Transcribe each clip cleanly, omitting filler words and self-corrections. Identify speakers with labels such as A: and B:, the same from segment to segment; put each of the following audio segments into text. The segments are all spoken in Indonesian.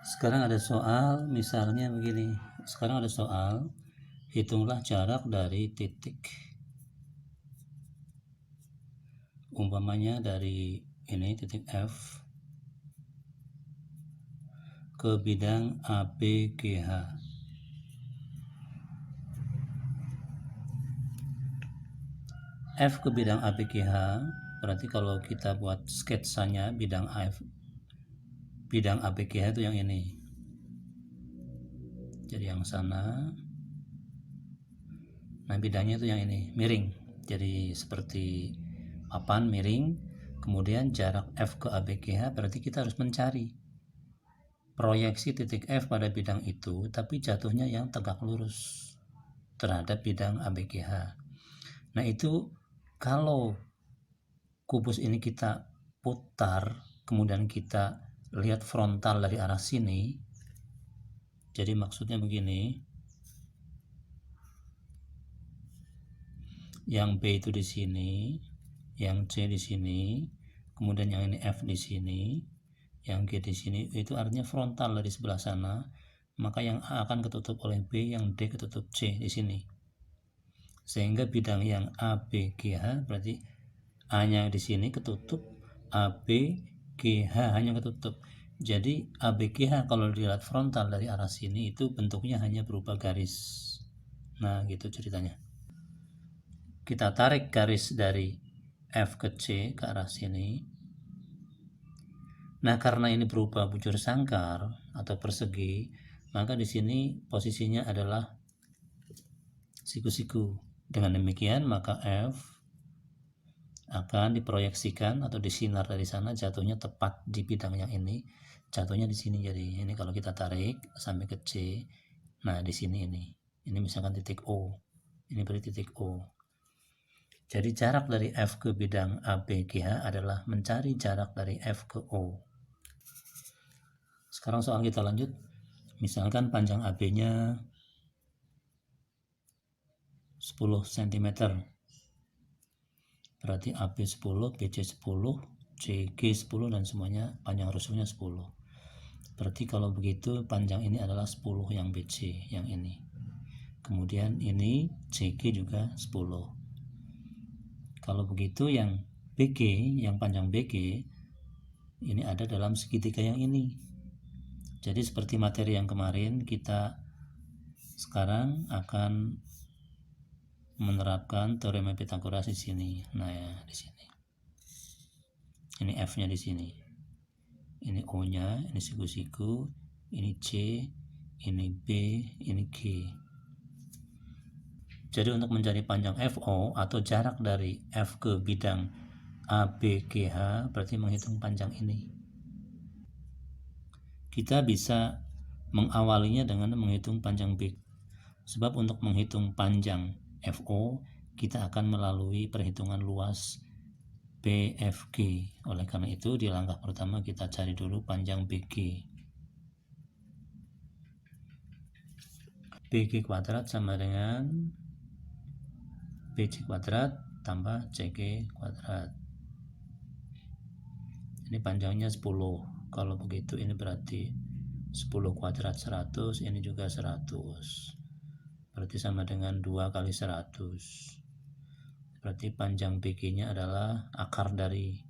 A: Sekarang ada soal, misalnya begini. Sekarang ada soal, hitunglah jarak dari titik. Umpamanya dari ini titik F ke bidang ABGH. F ke bidang ABGH, berarti kalau kita buat sketsanya bidang ABGH itu yang ini. Jadi yang sana. Nah, bidangnya itu yang ini, miring. Jadi seperti papan miring, kemudian jarak F ke ABGH berarti kita harus mencari proyeksi titik F pada bidang itu, tapi jatuhnya yang tegak lurus terhadap bidang ABGH. Nah, itu kalau kubus ini kita putar, kemudian kita lihat frontal dari arah sini, jadi maksudnya begini, yang B itu di sini, yang C di sini, kemudian yang ini F di sini, yang G di sini, itu artinya frontal dari sebelah sana, maka yang A akan ketutup oleh B, yang D ketutup C di sini. Sehingga bidang yang ABGH berarti A-nya di sini ketutup, ABGH hanya ketutup. Jadi ABGH kalau dilihat frontal dari arah sini itu bentuknya hanya berupa garis. Nah, gitu ceritanya. Kita tarik garis dari F ke C ke arah sini. Nah, karena ini berupa bujur sangkar atau persegi, maka di sini posisinya adalah siku-siku. Dengan demikian, maka F akan diproyeksikan atau disinar dari sana, jatuhnya tepat di bidang yang ini, jatuhnya di sini. Jadi ini kalau kita tarik sampai ke C, nah di sini ini misalkan titik O, ini berarti titik O. Jadi jarak dari F ke bidang ABGH adalah mencari jarak dari F ke O. Sekarang soal kita lanjut. Misalkan panjang AB-nya 10 cm. Berarti AB 10, BC 10, CG 10 dan semuanya panjang rusuknya 10. Berarti kalau begitu panjang ini adalah 10 yang BC yang ini. Kemudian ini CG juga 10. Kalau begitu yang BG, yang panjang BG ini ada dalam segitiga yang ini. Jadi seperti materi yang kemarin, kita sekarang akan menerapkan teorema Pythagoras di sini. Nah, ya, di sini. Ini F-nya di sini. Ini O-nya, ini siku-siku, ini C, ini B, ini G. Jadi untuk mencari panjang FO atau jarak dari F ke bidang ABGH berarti menghitung panjang ini. Kita bisa mengawalinya dengan menghitung panjang B. Sebab untuk menghitung panjang FO kita akan melalui perhitungan luas BFG. Oleh karena itu di langkah pertama kita cari dulu panjang BG. BG kuadrat sama dengan BC kuadrat tambah CG kuadrat. Ini panjangnya 10. Kalau begitu ini berarti 10 kuadrat 100, ini juga 100. Berarti sama dengan 2 kali 100. Berarti panjang BG-nya adalah akar dari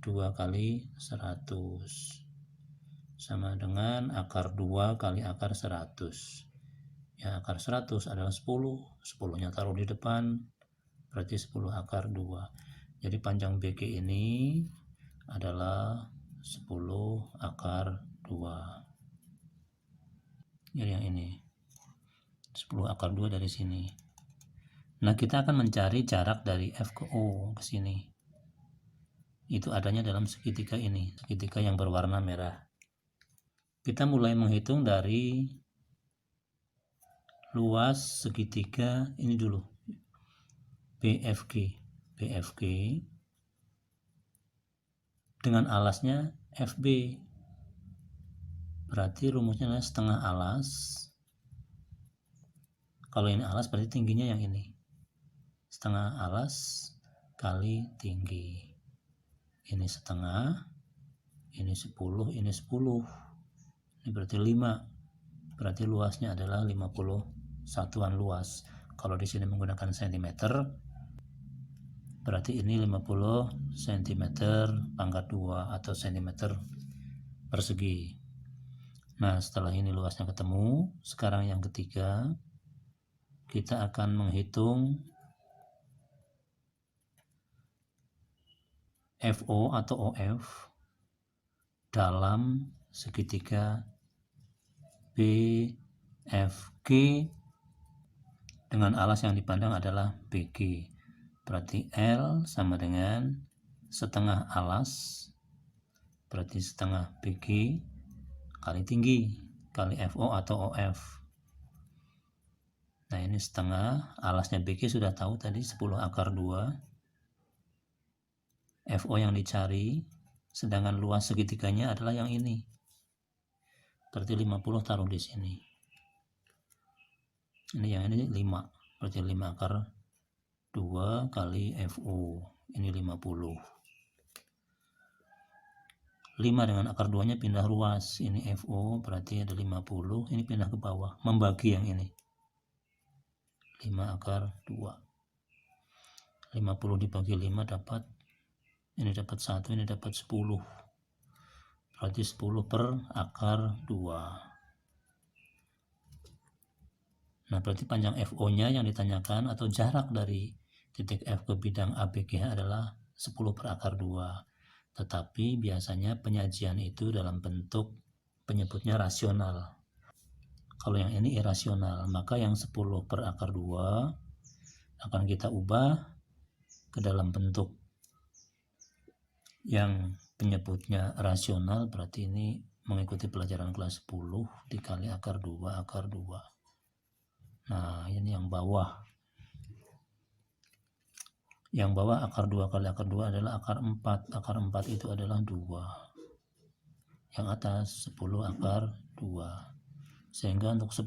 A: 2 kali 100. Sama dengan akar 2 kali akar 100. Ya, akar 100 adalah 10. 10-nya taruh di depan, berarti 10 akar 2. Jadi panjang BG ini adalah 10 akar 2. Jadi yang ini 10 akar 2 dari sini. Nah, kita akan mencari jarak dari F ke O ke sini. Itu adanya dalam segitiga ini, segitiga yang berwarna merah. Kita mulai menghitung dari luas segitiga ini dulu. BFG. BFG dengan alasnya FB. Berarti rumusnya adalah setengah alas. Kalau ini alas berarti tingginya yang ini. Setengah alas kali tinggi. Ini setengah, ini 10, ini 10. Ini berarti 5. Berarti luasnya adalah 50 satuan luas. Kalau di sini menggunakan cm, berarti ini 50 cm pangkat 2 atau cm persegi. Nah, setelah ini luasnya ketemu, sekarang yang ketiga, kita akan menghitung FO atau OF dalam segitiga BFG dengan alas yang dipandang adalah BG. Berarti L sama dengan setengah alas, berarti setengah BG kali tinggi kali FO atau OF. Nah, ini setengah alasnya BG sudah tahu tadi 10 akar 2. FO yang dicari, sedangkan luas segitiganya adalah yang ini. Berarti 50 taruh di sini. Ini yang ini 5. Berarti 5 akar 2 kali FO. Ini 50. 5 dengan akar 2 nya pindah ruas. Ini FO berarti ada 50. Ini pindah ke bawah. Membagi yang ini. 5 akar 2. 50 dibagi 5 dapat. Ini dapat 1. Ini dapat 10. Berarti 10 per akar 2. Nah, berarti panjang FO-nya yang ditanyakan atau jarak dari titik F ke bidang ABGH adalah 10 per akar 2. Tetapi biasanya penyajian itu dalam bentuk penyebutnya rasional. Kalau yang ini irasional, maka yang 10 per akar 2 akan kita ubah ke dalam bentuk yang penyebutnya rasional. Berarti ini mengikuti pelajaran kelas 10 dikali akar 2 akar 2. Nah, ini yang bawah. Yang bawah akar 2 kali akar 2 adalah akar 4. Akar 4 itu adalah 2. Yang atas 10 akar 2. Sehingga untuk 10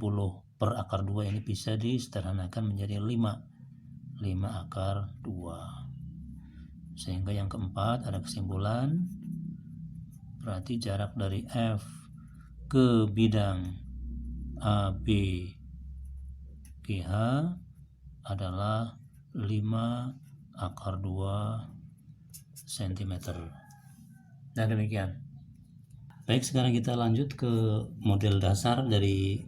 A: per akar 2 ini bisa disederhanakan menjadi 5. 5 akar 2. Sehingga yang keempat ada kesimpulan. Berarti jarak dari F ke bidang AB GH adalah 5 akar 2 cm. Nah, demikian. Baik, sekarang kita lanjut ke model dasar dari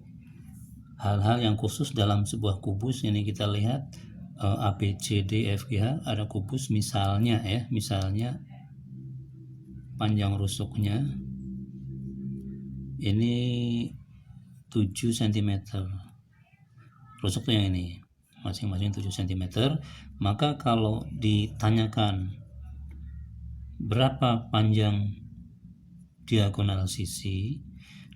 A: hal-hal yang khusus dalam sebuah kubus. Ini kita lihat A, B, C, D, F, G, H. Ada kubus misalnya ya, misalnya panjang rusuknya ini 7 cm. Rusuk tuh yang ini, masing-masing 7 cm. Maka kalau ditanyakan berapa panjang diagonal sisi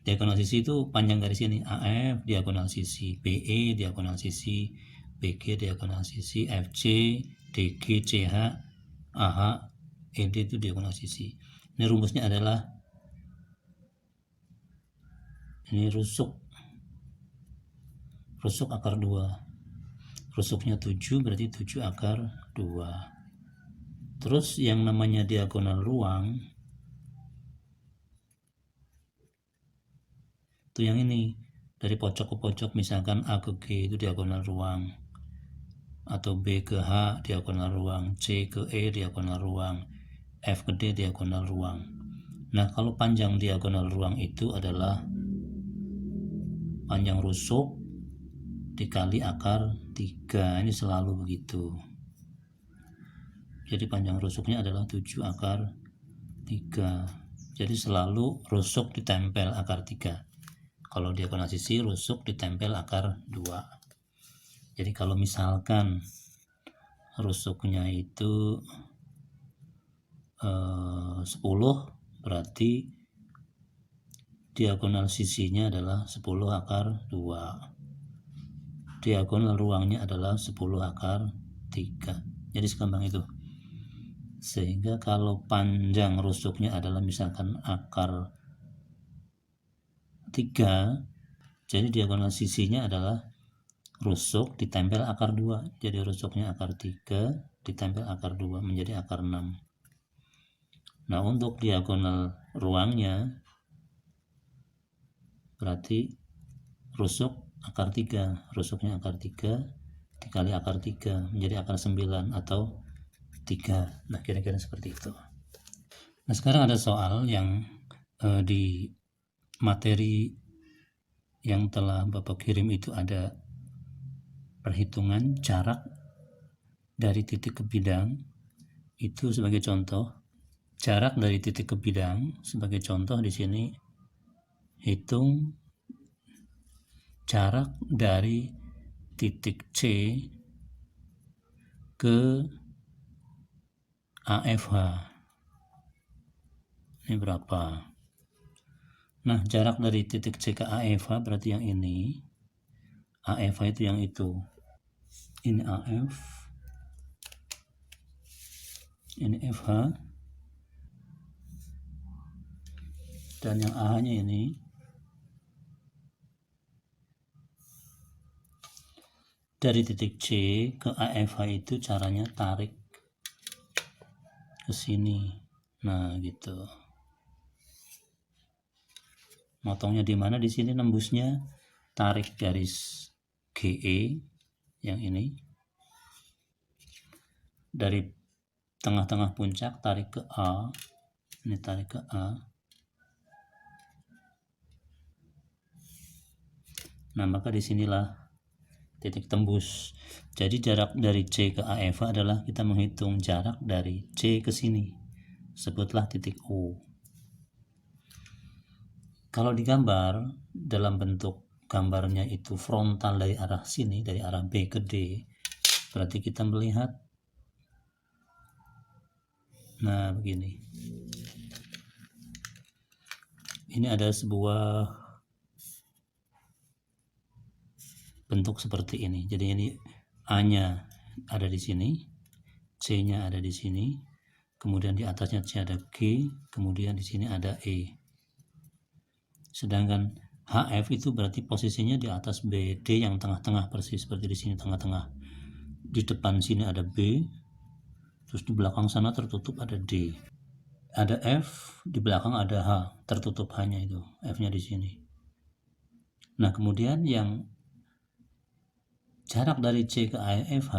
A: itu panjang garis ini AF diagonal sisi, BE diagonal sisi, BG diagonal sisi, FC, DG, CH, AH, ED itu diagonal sisi. Ini rumusnya adalah ini rusuk akar 2. Rusuknya 7 berarti 7 akar 2. Terus yang namanya diagonal ruang itu yang ini, dari pojok ke pojok, misalkan A ke G itu diagonal ruang, atau B ke H diagonal ruang, C ke E diagonal ruang, F ke D diagonal ruang. Nah, kalau panjang diagonal ruang itu adalah panjang rusuk dikali akar 3. Ini selalu begitu. Jadi panjang rusuknya adalah 7 akar 3. Jadi selalu rusuk ditempel akar 3. Kalau diagonal sisi, rusuk ditempel akar 2. Jadi kalau misalkan rusuknya itu 10, berarti diagonal sisinya adalah 10 akar 2. Diagonal ruangnya adalah 10 akar 3. Jadi segampang itu. Sehingga kalau panjang rusuknya adalah misalkan akar 3, jadi diagonal sisinya adalah rusuk ditempel akar 2. Jadi rusuknya akar 3 ditempel akar 2 menjadi akar 6. Nah, untuk diagonal ruangnya berarti rusuk akar 3, rusuknya akar 3 dikali akar 3 menjadi akar 9 atau 3. Nah, kira-kira seperti itu. Nah, sekarang ada soal yang di materi yang telah Bapak kirim itu ada perhitungan jarak dari titik ke bidang. Itu sebagai contoh, jarak dari titik ke bidang sebagai contoh di sini, hitung jarak dari titik C ke AFH. Ini berapa? Nah, jarak dari titik C ke AFH berarti yang ini. AFH itu yang itu. Ini AF. Ini FH. Dan yang AH-nya ini. Dari titik C ke AFH itu caranya tarik ke sini. Nah, gitu. Motongnya di mana? Di sini nembusnya, tarik garis GE yang ini. Dari tengah-tengah puncak tarik ke A. Ini tarik ke A. Nah, maka disinilah titik tembus. Jadi jarak dari C ke AF adalah kita menghitung jarak dari C ke sini. Sebutlah titik O. Kalau digambar dalam bentuk gambarnya itu frontal dari arah sini, dari arah B ke D, berarti kita melihat, nah begini. Ini ada sebuah bentuk seperti ini. Jadi ini A-nya ada di sini, C-nya ada di sini, kemudian di atasnya C ada G, kemudian di sini ada E. Sedangkan HF itu berarti posisinya di atas BD yang tengah-tengah persis seperti di sini tengah-tengah. Di depan sini ada B, terus di belakang sana tertutup ada D. Ada F, di belakang ada H, tertutup H-nya itu, F-nya di sini. Nah, kemudian yang jarak dari C ke AFH,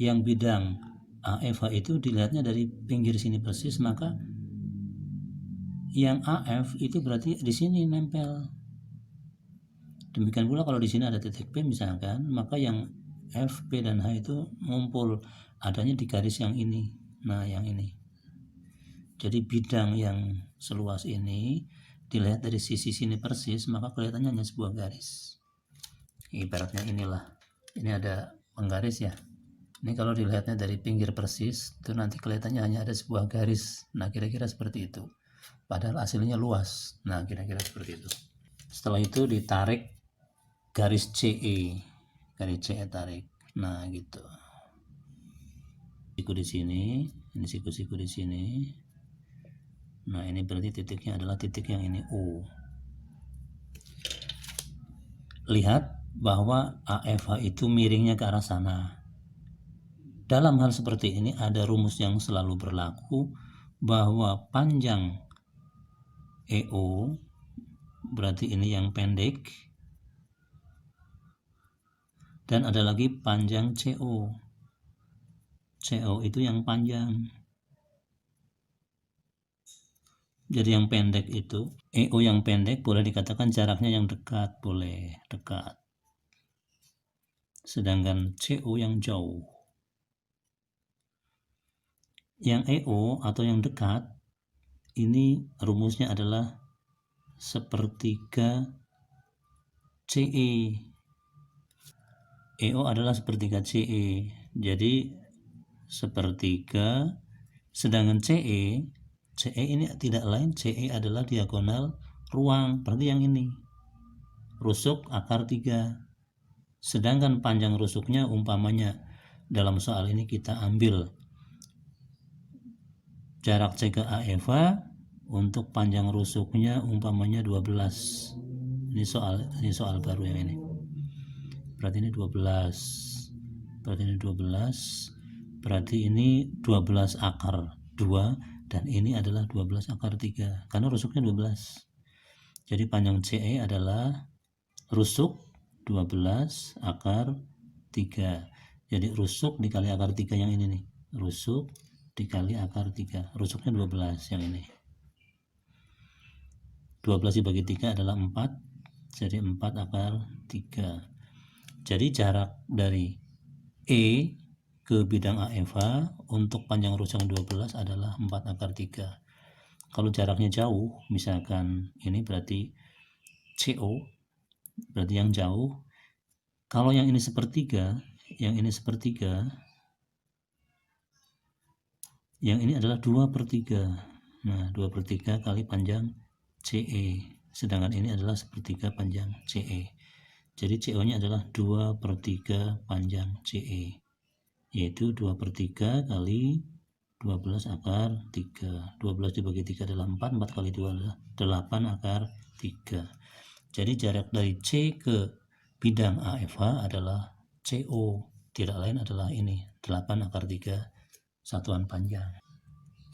A: yang bidang AFH itu dilihatnya dari pinggir sini persis, maka yang AF itu berarti di sini nempel. Demikian pula kalau di sini ada titik P misalkan, maka yang F, P, dan H itu ngumpul adanya di garis yang ini. Nah, yang ini. Jadi bidang yang seluas ini dilihat dari sisi sini persis, maka kelihatannya hanya sebuah garis. Ibaratnya inilah. Ini ada penggaris ya. Ini kalau dilihatnya dari pinggir persis, itu nanti kelihatannya hanya ada sebuah garis. Nah, kira-kira seperti itu. Padahal hasilnya luas. Nah, kira-kira seperti itu. Setelah itu ditarik garis CE. Garis CE tarik. Nah, gitu. Siku di sini, ini siku-siku di sini. Nah, ini berarti titiknya adalah titik yang ini O. Lihat bahwa AFH itu miringnya ke arah sana. Dalam hal seperti ini ada rumus yang selalu berlaku bahwa panjang EO berarti ini yang pendek, dan ada lagi panjang CO. CO itu yang panjang. Jadi yang pendek itu, EO yang pendek boleh dikatakan jaraknya yang dekat, boleh dekat. Sedangkan CO yang jauh. Yang EO atau yang dekat, ini rumusnya adalah sepertiga CE. EO adalah sepertiga CE. Jadi sepertiga, sedangkan CE ini tidak lain, CE adalah diagonal ruang, berarti yang ini. Rusuk akar 3. Sedangkan panjang rusuknya umpamanya dalam soal ini kita ambil jarak C ke AFH, untuk panjang rusuknya umpamanya 12. Ini soal baru yang ini. Berarti ini 12. Berarti ini 12. Berarti ini 12 akar 2 dan ini adalah 12 akar 3 karena rusuknya 12. Jadi panjang CE adalah rusuk 12 akar 3. Jadi rusuk dikali akar 3 yang ini nih. Rusuk dikali akar 3. Rusuknya 12 yang ini. 12 dibagi 3 adalah 4. Jadi 4 akar 3. Jadi jarak dari E ke bidang AFH untuk panjang rusuk yang 12 adalah 4 akar 3. Kalau jaraknya jauh, misalkan ini berarti CO, berarti yang jauh. Kalau yang ini sepertiga, yang ini sepertiga, yang ini adalah 2/3. Nah, 2/3 kali panjang CE. Sedangkan ini adalah sepertiga panjang CE. Jadi CO-nya adalah 2/3 panjang CE. Yaitu 2/3 kali 12 akar 3. 12 dibagi 3 adalah 4. 4 kali 2 adalah 8 akar 3. Jadi jarak dari C ke bidang AFH adalah CO, tidak lain adalah ini 8 akar 3 satuan panjang.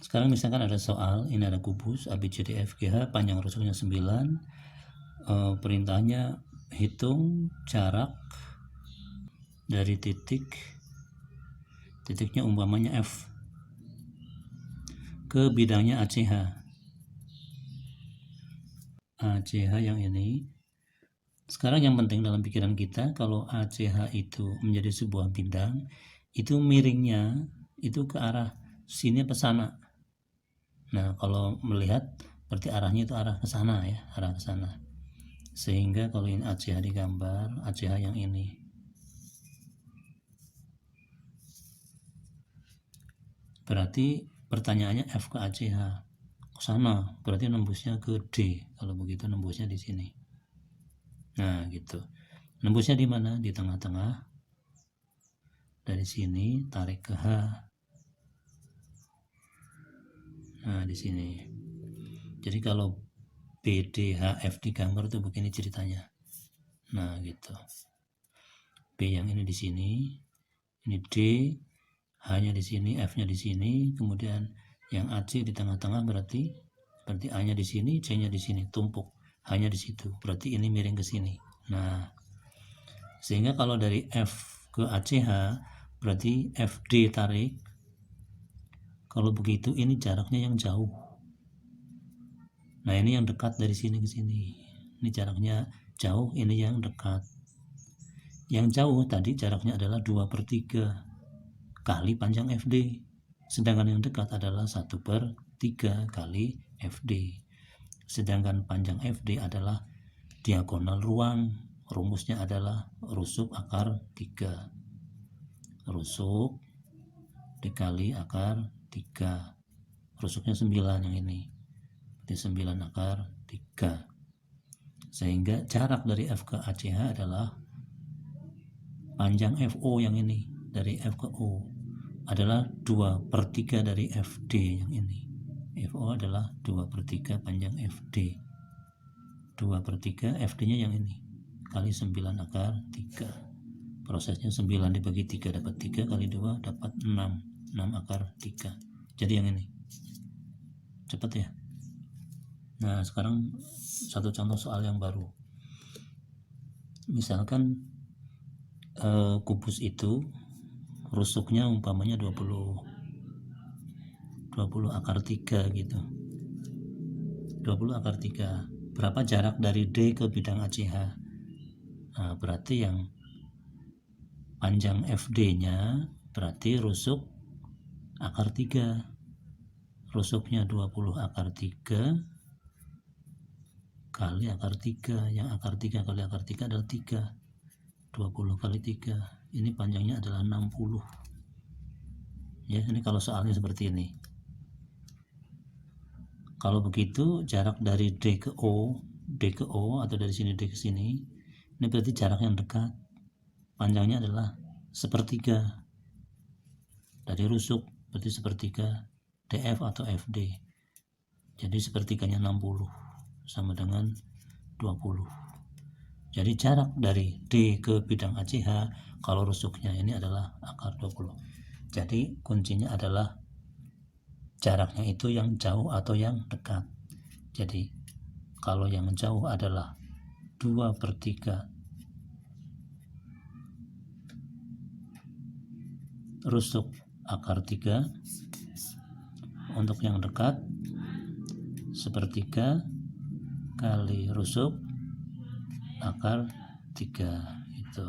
A: Sekarang misalkan ada soal, ini ada kubus ABCDEFGH, panjang rusuknya 9. Perintahnya hitung jarak dari titiknya umpamanya F ke bidangnya ACH yang ini. Sekarang yang penting dalam pikiran kita, kalau ACH itu menjadi sebuah bidang, itu miringnya itu ke arah sini ke sana. Nah, kalau melihat berarti arahnya itu arah ke sana ya, arah ke sana. Sehingga kalau ini ACH digambar, ACH yang ini. Berarti pertanyaannya F ke ACH ke sana, berarti nembusnya ke D. Kalau begitu nembusnya di sini. Nah, gitu. Nembusnya di mana? Di tengah-tengah. Dari sini tarik ke H. Nah, di sini. Jadi kalau BDHF digambar itu begini ceritanya. Nah, gitu. B yang ini di sini. Ini D, H-nya di sini, F-nya di sini, kemudian yang AC di tengah-tengah berarti A-nya di sini, C-nya di sini, tumpuk. H-nya di situ. Berarti ini miring ke sini. Nah, sehingga kalau dari F ke ACH berarti FD tarik. Kalau begitu ini jaraknya yang jauh. Nah, ini yang dekat dari sini ke sini. Ini jaraknya jauh, ini yang dekat. Yang jauh tadi jaraknya adalah 2/3 kali panjang FD. Sedangkan yang dekat adalah 1/3 kali FD. Sedangkan panjang FD adalah diagonal ruang. Rumusnya adalah rusuk akar 3. Rusuk dikali akar 3. Rusuknya 9 yang ini. Berarti 9 akar 3. Sehingga jarak dari F ke ACH adalah panjang FO yang ini. Dari F ke O adalah 2/3 dari FD yang ini. FO adalah 2/3 panjang FD. 2/3 FD-nya yang ini. Kali 9 akar 3. Prosesnya 9 dibagi 3 dapat 3 kali 2 dapat 6. 6 akar 3. Jadi yang ini. Cepat ya. Nah, sekarang satu contoh soal yang baru. Misalkan kubus itu rusuknya umpamanya 20 akar 3 gitu. 20 akar 3. Berapa jarak dari D ke bidang ACH? Nah, berarti yang panjang FD-nya berarti rusuk akar 3. Rusuknya 20 akar 3 kali akar 3. Yang akar 3 kali akar 3 adalah 3. 20 kali 3. Ini panjangnya adalah 60. Ya, ini kalau soalnya seperti ini. Kalau begitu jarak dari D ke O atau dari sini D ke sini, ini berarti jarak yang dekat. Panjangnya adalah 1/3 dari rusuk, berarti 1/3 DF atau FD. Jadi 1/3-nya 60 sama dengan 20. Jadi jarak dari D ke bidang ACH kalau rusuknya ini adalah akar 20. Jadi kuncinya adalah jaraknya itu yang jauh atau yang dekat. Jadi Kalau yang jauh adalah 2/3 rusuk akar 3. Untuk yang dekat 1/3 kali rusuk akar 3 itu.